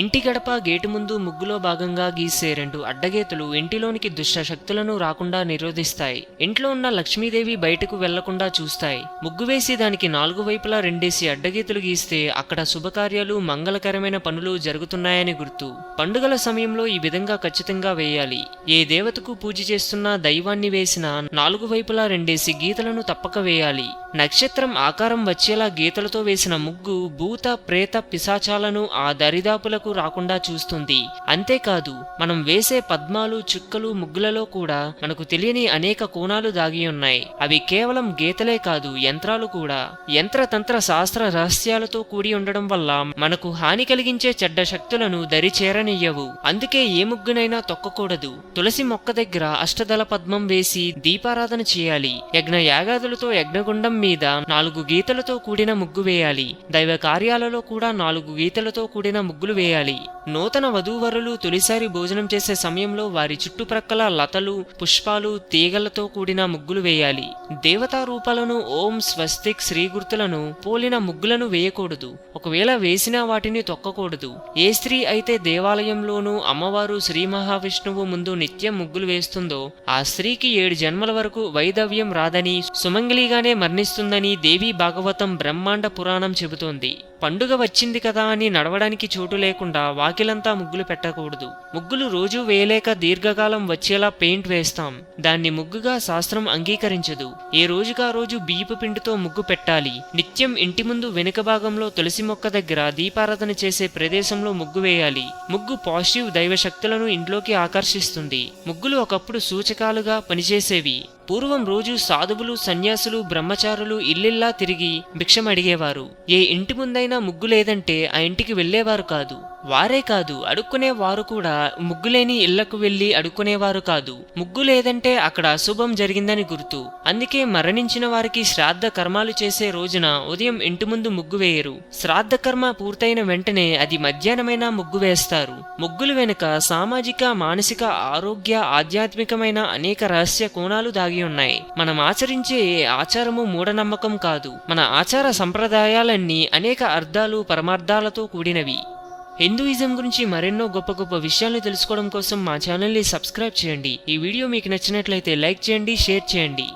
ఇంటి గడప గేటు ముందు ముగ్గులో భాగంగా గీసే 2 అడ్డగీతలు ఇంటిలోనికి దుష్ట శక్తులను రాకుండా నిరోధిస్తాయి. ఇంట్లో ఉన్న లక్ష్మీదేవి బయటకు వెళ్లకుండా చూస్తాయి. ముగ్గు వేసి దానికి 4 వైపులా 2 అడ్డగీతలు గీస్తే అక్కడ శుభకార్యాలు, మంగళకరమైన పనులు జరుగుతున్నాయని గుర్తు. పండుగల సమయంలో ఈ విధంగా ఖచ్చితంగా వేయాలి. ఏ దేవతకు పూజ చేస్తున్నా దైవాన్ని వేసిన 4 వైపులా 2 గీతలను తప్పక వేయాలి. నక్షత్రం ఆకారం వచ్చేలా గీతలతో వేసిన ముగ్గు భూత, ప్రేత, పిశాచాలను ఆ దరిదాపులకు రాకుండా చూస్తుంది. అంతేకాదు, మనం వేసే పద్మాలు, చుక్కలు, ముగ్గులలో కూడా మనకు తెలియని అనేక కోణాలు దాగి ఉన్నాయి. అవి కేవలం గీతలే కాదు, యంత్రాలు కూడా. యంత్రతంత్ర శాస్త్ర రహస్యాలతో కూడి ఉండడం వల్ల మనకు హాని కలిగించే చెడ్డ శక్తులను దరి చేరనియ్యవు. అందుకే ఏ ముగ్గునైనా తొక్కకూడదు. తులసి మొక్క దగ్గర అష్టదళ పద్మం వేసి దీపారాధన చేయాలి. యజ్ఞ యాగాదులతో యజ్ఞగుండం మీద 4 గీతలతో కూడిన ముగ్గు వేయాలి. దైవ కార్యాలలో కూడా 4 గీతలతో కూడిన ముగ్గులు వేయాలి. నూతన వధూవరులు తొలిసారి భోజనం చేసే సమయంలో వారి చుట్టుప్రక్కల లతలు, పుష్పాలు, తీగలతో కూడిన ముగ్గులు వేయాలి. దేవతా రూపాలను, ఓం, స్వస్తిక్, శ్రీ గుర్తులను పోలిన ముగ్గులను వేయకూడదు. ఒకవేళ వేసినా వాటిని తొక్కకూడదు. ఏ స్త్రీ అయితే దేవాలయంలోనూ అమ్మవారు శ్రీ మహావిష్ణువు ముందు నిత్యం ముగ్గులు వేస్తుందో ఆ స్త్రీకి 7 జన్మల వరకు వైధవ్యం రాదని, సుమంగళిగానే మరణిస్తుందని దేవీ భాగవతం బ్రహ్మాండ పురాణం చెబుతోంది. పండుగ వచ్చింది కదా అని నడవడానికి చోటు లేకుండా వాకిలంతా ముగ్గులు పెట్టకూడదు. ముగ్గులు రోజూ వేయలేక దీర్ఘకాలం వచ్చేలా పెయింట్ వేస్తాం. దాన్ని ముగ్గుగా శాస్త్రం అంగీకరించదు. ఏ రోజుగా రోజు బియ్యపు పిండితో ముగ్గు పెట్టాలి. నిత్యం ఇంటి ముందు వెనుక భాగంలో తులసి మొక్క దగ్గర దీపారాధన చేసే ప్రదేశంలో ముగ్గు వేయాలి. ముగ్గు పాజిటివ్ దైవ శక్తులను ఇంట్లోకి ఆకర్షిస్తుంది. ముగ్గులు ఒకప్పుడు సూచకాలుగా పనిచేసేవి. పూర్వం రోజు సాధువులు, సన్యాసులు, బ్రహ్మచారులు ఇల్లిల్లా తిరిగి భిక్షం అడిగేవారు. ఏ ఇంటి ముందైనా ముగ్గు లేదంటే ఆ ఇంటికి వెళ్లేవారు కాదు. వారే కాదు, అడుక్కునేవారు కూడా ముగ్గులేని ఇళ్లకు వెళ్లి అడుక్కునేవారు కాదు. ముగ్గు లేదంటే అక్కడ అశుభం జరిగిందని గుర్తు. అందుకే మరణించిన వారికి శ్రాద్ధ కర్మాలు చేసే రోజున ఉదయం ఇంటి ముందు ముగ్గు వేయరు. శ్రాద్ధ కర్మ పూర్తయిన వెంటనే అది మధ్యాహ్నమైనా ముగ్గు వేస్తారు. ముగ్గులు వెనుక సామాజిక, మానసిక, ఆరోగ్య, ఆధ్యాత్మికమైన అనేక రహస్య కోణాలు దాగి ఉన్నాయి. మనం ఆచరించే ఏ ఆచారము మూఢనమ్మకం కాదు. మన ఆచార సంప్రదాయాలన్నీ అనేక అర్థాలు, పరమార్థాలతో కూడినవి. హిందూయిజం గురించి మరెన్నో గొప్ప గొప్ప విషయాలను తెలుసుకోవడం కోసం మా ఛానల్ని సబ్స్క్రైబ్ చేయండి. ఈ వీడియో మీకు నచ్చినట్లయితే లైక్ చేయండి, షేర్ చేయండి.